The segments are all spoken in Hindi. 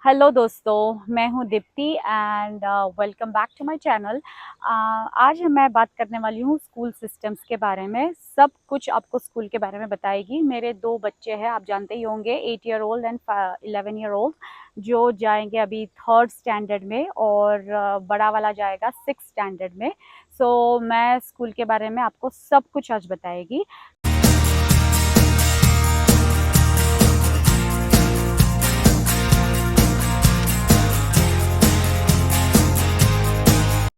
हेलो दोस्तों, मैं हूं Deepti and welcome back to my channel. आज मैं बात करने वाली हूं स्कूल सिस्टम्स के बारे में। सब कुछ आपको स्कूल के बारे में बताएगी। मेरे दो बच्चे हैं, आप जानते ही होंगे, 8 year old and 11 year old, जो जाएंगे अभी थर्ड स्टैंडर्ड में और बड़ा वाला जाएगा सिक्स स्टैंडर्ड में। सो मैं स्कूल के बारे में आपको सब कुछ आज बताएगी।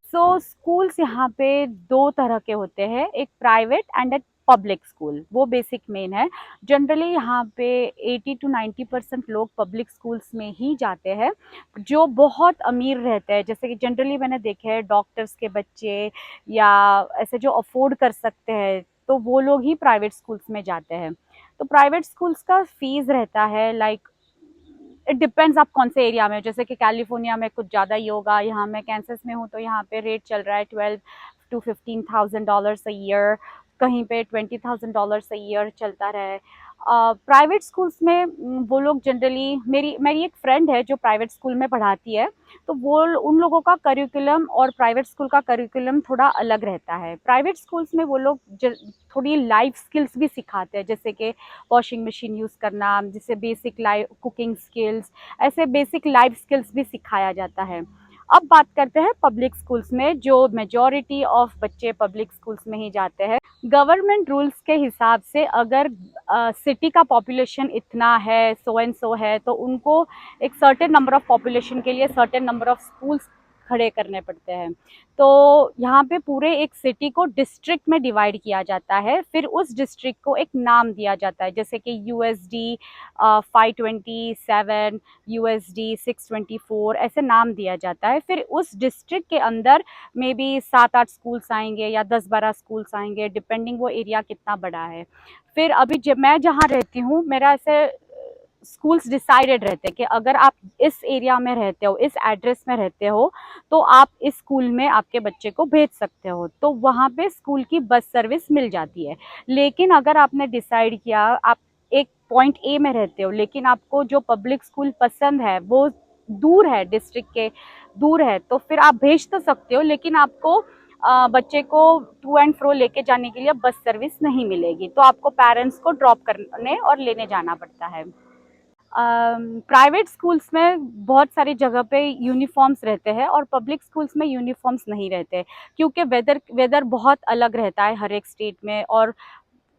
सो स्कूल्स यहाँ पे दो तरह के होते हैं, एक प्राइवेट एंड एक पब्लिक स्कूल। वो बेसिक मेन है। जनरली यहाँ पे 80 to 90% लोग पब्लिक स्कूल्स में ही जाते हैं, जो बहुत अमीर रहते हैं। जैसे कि जनरली मैंने देखे हैं डॉक्टर्स के बच्चे या ऐसे जो अफोर्ड कर सकते हैं, तो वो लोग ही प्राइवेट स्कूल्स में जाते हैं। तो प्राइवेट स्कूल्स का फीस रहता है लाइक, इट डिपेंड्स आप कौन से एरिया में हो। जैसे कि कैलिफोर्निया में कुछ ज़्यादा ही होगा। यहाँ मैं कैंसस में हूँ तो यहाँ पे रेट चल रहा है 12 to 15,000 डॉलर्स अ ईयर। कहीं पे $20,000 अ ईयर चलता रहे। प्राइवेट स्कूल्स में वो लोग जनरली, मेरी एक फ्रेंड है जो प्राइवेट स्कूल में पढ़ाती है। तो वो उन लोगों का करिकुलम और प्राइवेट स्कूल का करिकुलम थोड़ा अलग रहता है। प्राइवेट स्कूल्स में वो लोग थोड़ी लाइफ स्किल्स भी सिखाते हैं, जैसे कि वॉशिंग मशीन यूज़ करना, जिससे बेसिक लाइफ कुकिंग स्किल्स, ऐसे बेसिक लाइफ स्किल्स भी सिखाया जाता है। अब बात करते हैं पब्लिक स्कूल्स में, जो मेजॉरिटी ऑफ बच्चे पब्लिक स्कूल्स में ही जाते हैं। गवर्नमेंट रूल्स के हिसाब से अगर सिटी का पॉपुलेशन इतना है, सो एंड सो है, तो उनको एक सर्टेन नंबर ऑफ पॉपुलेशन के लिए सर्टेन नंबर ऑफ स्कूल्स खड़े करने पड़ते हैं। तो यहाँ पे पूरे एक सिटी को डिस्ट्रिक्ट में डिवाइड किया जाता है, फिर उस डिस्ट्रिक्ट को एक नाम दिया जाता है, जैसे कि USD 527, USD 624, ऐसे नाम दिया जाता है। फिर उस डिस्ट्रिक्ट के अंदर मे बी 7-8 स्कूल्स आएंगे या 10-12 स्कूल्स आएंगे, डिपेंडिंग वो एरिया कितना बड़ा है। फिर अभी जब मैं जहाँ रहती हूँ, मेरा ऐसे स्कूल्स डिसाइडेड रहते हैं कि अगर आप इस एरिया में रहते हो, इस एड्रेस में रहते हो, तो आप इस स्कूल में आपके बच्चे को भेज सकते हो। तो वहाँ पे स्कूल की बस सर्विस मिल जाती है। लेकिन अगर आपने डिसाइड किया, आप एक पॉइंट ए में रहते हो, लेकिन आपको जो पब्लिक स्कूल पसंद है वो दूर है, डिस्ट्रिक्ट के दूर है, तो फिर आप भेज तो सकते हो, लेकिन आपको बच्चे को टू एंड फ्रो लेके जाने के लिए बस सर्विस नहीं मिलेगी। तो आपको पेरेंट्स को ड्रॉप करने और लेने जाना पड़ता है। प्राइवेट स्कूल्स में बहुत सारी जगह पे यूनिफॉर्म्स रहते हैं और पब्लिक स्कूल्स में यूनिफॉर्म्स नहीं रहते, क्योंकि वेदर वेदर बहुत अलग रहता है हर एक स्टेट में। और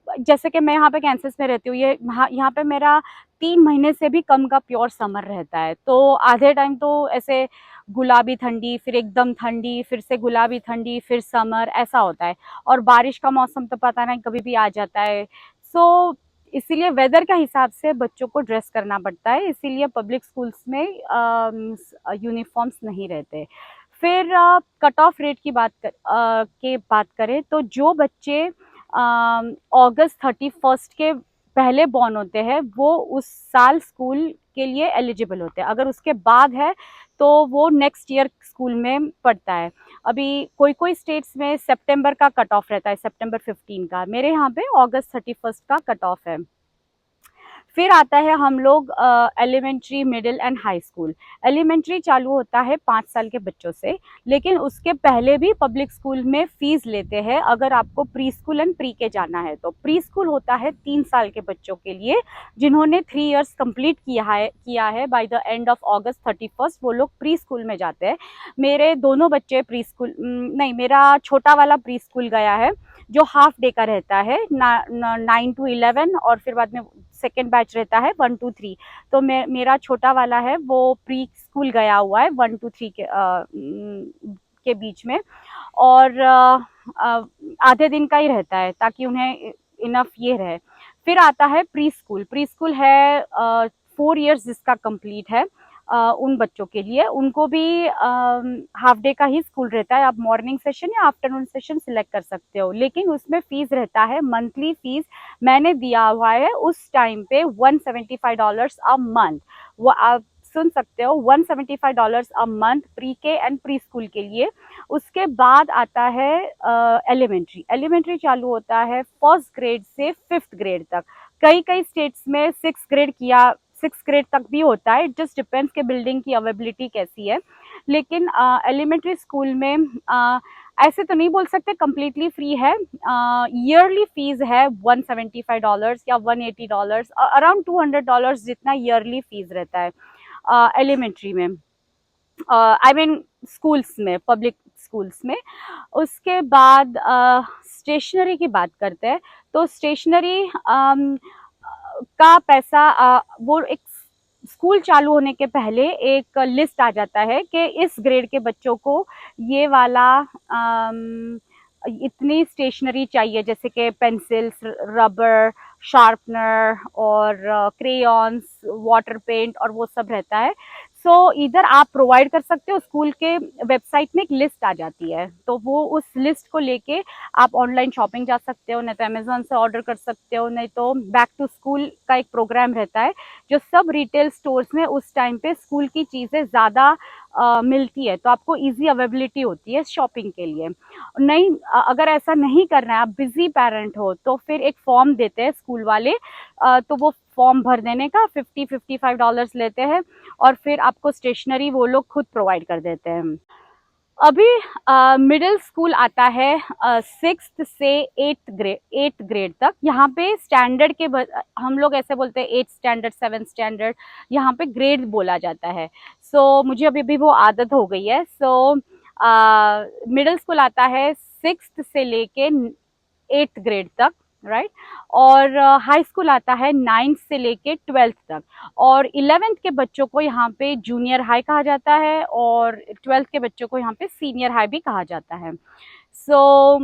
जैसे कि मैं यहाँ पे कैंसस में रहती हूँ, ये यहाँ पे मेरा 3 महीने से भी कम का प्योर समर रहता है। तो आधे टाइम तो ऐसे गुलाबी ठंडी, फिर एकदम ठंडी, फिर से गुलाबी ठंडी, फिर समर, ऐसा होता है। और बारिश का मौसम तो पता नहीं कभी भी आ जाता है। सो इसीलिए वेदर के हिसाब से बच्चों को ड्रेस करना पड़ता है, इसीलिए पब्लिक स्कूल्स में यूनिफॉर्म्स नहीं रहते। फिर कट ऑफ रेट की बात करें तो जो बच्चे August 31 के पहले बॉर्न होते हैं, वो उस साल स्कूल के लिए एलिजिबल होते हैं। अगर उसके बाद है तो वो नेक्स्ट ईयर स्कूल में पढ़ता है। अभी कोई कोई स्टेट्स में सितंबर का कट ऑफ रहता है, September 15 का। मेरे यहाँ पे August 31 का कट ऑफ है। फिर आता है हम लोग elementary, middle and high school. Elementary चालू होता है 5 साल के बच्चों से, लेकिन उसके पहले भी पब्लिक स्कूल में फीस लेते हैं अगर आपको प्री स्कूल एंड प्री के जाना है। तो प्री स्कूल होता है 3 साल के बच्चों के लिए, जिन्होंने 3 इयर्स कंप्लीट किया है by the end of August 31, वो लोग प्री स्कूल में जाते हैं। मेरे दोनों बच्चे प्री स्कूल नहीं, मेरा छोटा वाला प्री स्कूल गया है, जो हाफ डे का रहता है, 9 to 11, और फिर बाद में सेकेंड बैच रहता है 1 to 3। तो मेरा छोटा वाला है वो प्री स्कूल गया हुआ है 1 to 3 के बीच में। और आधे दिन का ही रहता है, ताकि उन्हें इनफ ये रहे। फिर आता है प्री स्कूल। प्री स्कूल है 4 इयर्स जिसका कंप्लीट है। उन बच्चों के लिए, उनको भी हाफ डे का ही स्कूल रहता है। आप मॉर्निंग सेशन या आफ्टरनून सेशन सिलेक्ट कर सकते हो, लेकिन उसमें फीस रहता है, मंथली फीस मैंने दिया हुआ है उस टाइम पे $175 अ मंथ। वो आप सुन सकते हो, $175 अ मंथ प्री के एंड प्री स्कूल के लिए। उसके बाद आता है एलिमेंट्री। एलिमेंट्री चालू होता है फर्स्ट ग्रेड से फिफ्थ ग्रेड तक। कई कई स्टेट्स में 6 ग्रेड तक भी होता है, इट जस्ट डिपेंड्स कि बिल्डिंग की अवेलेबिलिटी कैसी है। लेकिन एलिमेंट्री स्कूल में ऐसे तो नहीं बोल सकते कम्प्लीटली फ्री है। ईयरली फीस है $175 या $180, अराउंड $200 जितना ईयरली फीस रहता है एलिमेंट्री में, आई मीन स्कूल्स में, पब्लिक स्कूल्स में। उसके बाद स्टेशनरी की बात करते हैं, तो स्टेशनरी का पैसा वो एक स्कूल चालू होने के पहले एक लिस्ट आ जाता है कि इस ग्रेड के बच्चों को ये वाला इतनी स्टेशनरी चाहिए, जैसे कि पेंसिल्स, रबर, शार्पनर और क्रेयॉन्स, वाटर पेंट और वो सब रहता है। सो इधर आप प्रोवाइड कर सकते हो, स्कूल के वेबसाइट में एक लिस्ट आ जाती है, तो वो उस लिस्ट को लेके आप ऑनलाइन शॉपिंग जा सकते हो, नहीं तो अमेजोन से ऑर्डर कर सकते हो, नहीं तो बैक टू स्कूल का एक प्रोग्राम रहता है जो सब रिटेल स्टोर्स में उस टाइम पे स्कूल की चीज़ें ज़्यादा मिलती है, तो आपको इजी अवेलेबिलिटी होती है शॉपिंग के लिए। नहीं, अगर ऐसा नहीं करना है, आप बिजी पेरेंट हो, तो फिर एक फॉर्म देते हैं स्कूल वाले, तो वो फॉर्म भर देने का $55 लेते हैं और फिर आपको स्टेशनरी वो लोग खुद प्रोवाइड कर देते हैं। अभी मिडिल स्कूल आता है 6th से 8th ग्रेड तक। यहाँ पे स्टैंडर्ड के हम लोग ऐसे बोलते हैं 8th स्टैंडर्ड, 7th स्टैंडर्ड, यहाँ पे ग्रेड बोला जाता है। सो मुझे अभी भी वो आदत हो गई है। सो मिडिल स्कूल आता है 6th से लेके 8th ग्रेड तक, राइट। और हाई स्कूल आता है 9th से लेके 12th तक, और 11th के बच्चों को यहाँ पे जूनियर हाई कहा जाता है और 12th के बच्चों को यहाँ पे सीनियर हाई भी कहा जाता है। सो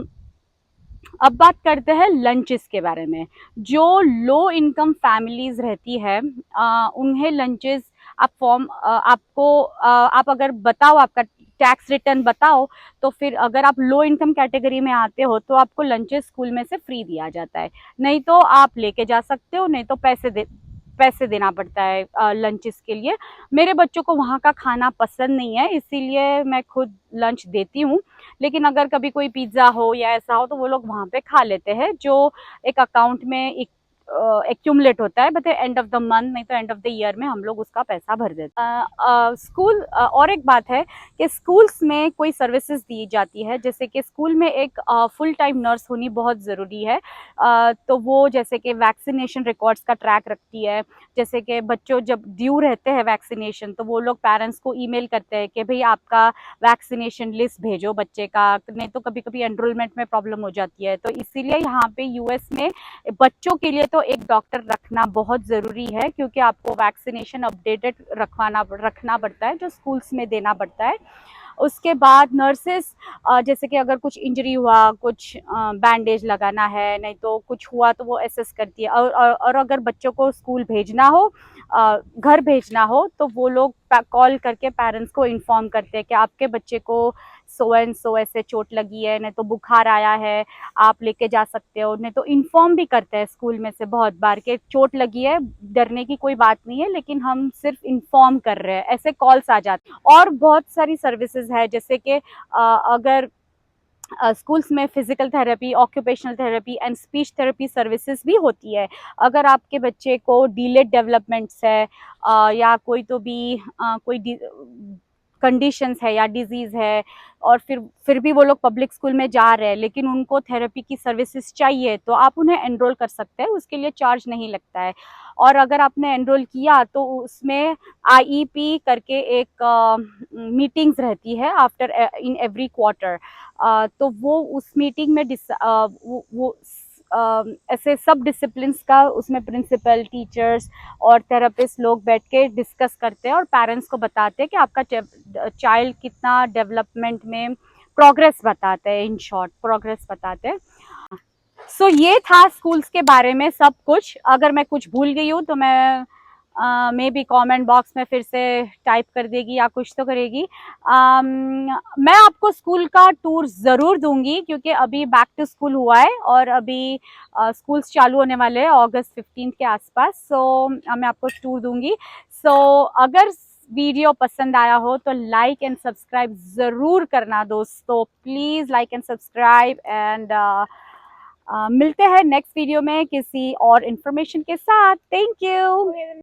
अब बात करते हैं लंचेस के बारे में। जो लो इनकम फैमिलीज रहती है उन्हें लंचेस आप फॉर्म आपको आप अगर बताओ, आपका टैक्स रिटर्न बताओ, तो फिर अगर आप लो इनकम कैटेगरी में आते हो तो आपको लंचेस स्कूल में से फ्री दिया जाता है। नहीं तो आप लेके जा सकते हो, नहीं तो पैसे देना पड़ता है लंचेस के लिए। मेरे बच्चों को वहाँ का खाना पसंद नहीं है, इसीलिए मैं खुद लंच देती हूँ। लेकिन अगर कभी कोई पिज्ज़ा हो या ऐसा हो तो वो लोग वहाँ पे खा लेते हैं, जो एक अकाउंट में एक एक्यूमुलेट होता है, but end of the month, नहीं तो एंड ऑफ द ईयर में हम लोग उसका पैसा भर देते हैं। स्कूल और एक बात है कि स्कूल्स में कोई सर्विसेज दी जाती है, जैसे कि स्कूल में एक फुल टाइम नर्स होनी बहुत ज़रूरी है। तो वो जैसे कि वैक्सीनेशन रिकॉर्ड्स का ट्रैक रखती है, जैसे कि बच्चों जब ड्यू रहते हैं वैक्सीनेशन, तो वो लोग पेरेंट्स को ईमेल करते हैं कि भाई आपका वैक्सीनेशन लिस्ट भेजो बच्चे का, नहीं तो कभी कभी एनरोलमेंट में प्रॉब्लम हो जाती है। तो इसीलिए यहाँ पे यूएस में बच्चों के लिए तो एक डॉक्टर रखना बहुत ज़रूरी है, क्योंकि आपको वैक्सीनेशन अपडेटेड रखना पड़ता है, जो स्कूल्स में देना पड़ता है। उसके बाद नर्सेस जैसे कि अगर कुछ इंजरी हुआ, कुछ बैंडेज लगाना है, नहीं तो कुछ हुआ, तो वो असेस करती है। और अगर बच्चों को स्कूल भेजना हो, घर भेजना हो, तो वो लोग कॉल करके पेरेंट्स को इन्फॉर्म करते हैं कि आपके बच्चे को सो एंड सो ऐसे चोट लगी है, नहीं तो बुखार आया है, आप लेके जा सकते हो। नहीं तो इन्फॉर्म भी करते हैं स्कूल में से बहुत बार कि चोट लगी है, डरने की कोई बात नहीं है, लेकिन हम सिर्फ इन्फॉर्म कर रहे हैं, ऐसे कॉल्स आ जाते हैं। और बहुत सारी सर्विसेज है, जैसे कि अगर स्कूल्स में physical therapy, occupational therapy and speech therapy services भी होती है। अगर आपके बच्चे को डिलेड डेवलपमेंट्स है या कोई तो भी कोई कंडीशंस है या डिजीज़ है, और फिर भी वो लोग पब्लिक स्कूल में जा रहे हैं, लेकिन उनको थेरेपी की सर्विसेज चाहिए, तो आप उन्हें एनरोल कर सकते हैं, उसके लिए चार्ज नहीं लगता है। और अगर आपने एनरोल किया तो उसमें आईईपी करके एक मीटिंग्स रहती है आफ्टर इन एवरी क्वार्टर। तो वो उस मीटिंग में वो ऐसे सब डिसिप्लिन्स का उसमें प्रिंसिपल, टीचर्स और थेरेपिस्ट लोग बैठ के डिस्कस करते हैं और पेरेंट्स को बताते हैं कि आपका चाइल्ड कितना डेवलपमेंट में प्रोग्रेस बताते हैं, इन शॉर्ट प्रोग्रेस बताते हैं। सो ये था स्कूल्स के बारे में सब कुछ। अगर मैं कुछ भूल गई हूँ तो मैं मे बी कमेंट बॉक्स में फिर से टाइप कर देगी या कुछ तो करेगी। मैं आपको स्कूल का टूर ज़रूर दूंगी, क्योंकि अभी बैक टू स्कूल हुआ है और अभी स्कूल्स चालू होने वाले हैं अगस्त 15 के आसपास। सो मैं आपको टूर दूंगी। सो अगर वीडियो पसंद आया हो तो लाइक एंड सब्सक्राइब ज़रूर करना दोस्तों, please like and subscribe. And मिलते हैं नेक्स्ट वीडियो में किसी और इन्फॉर्मेशन के साथ। Thank you.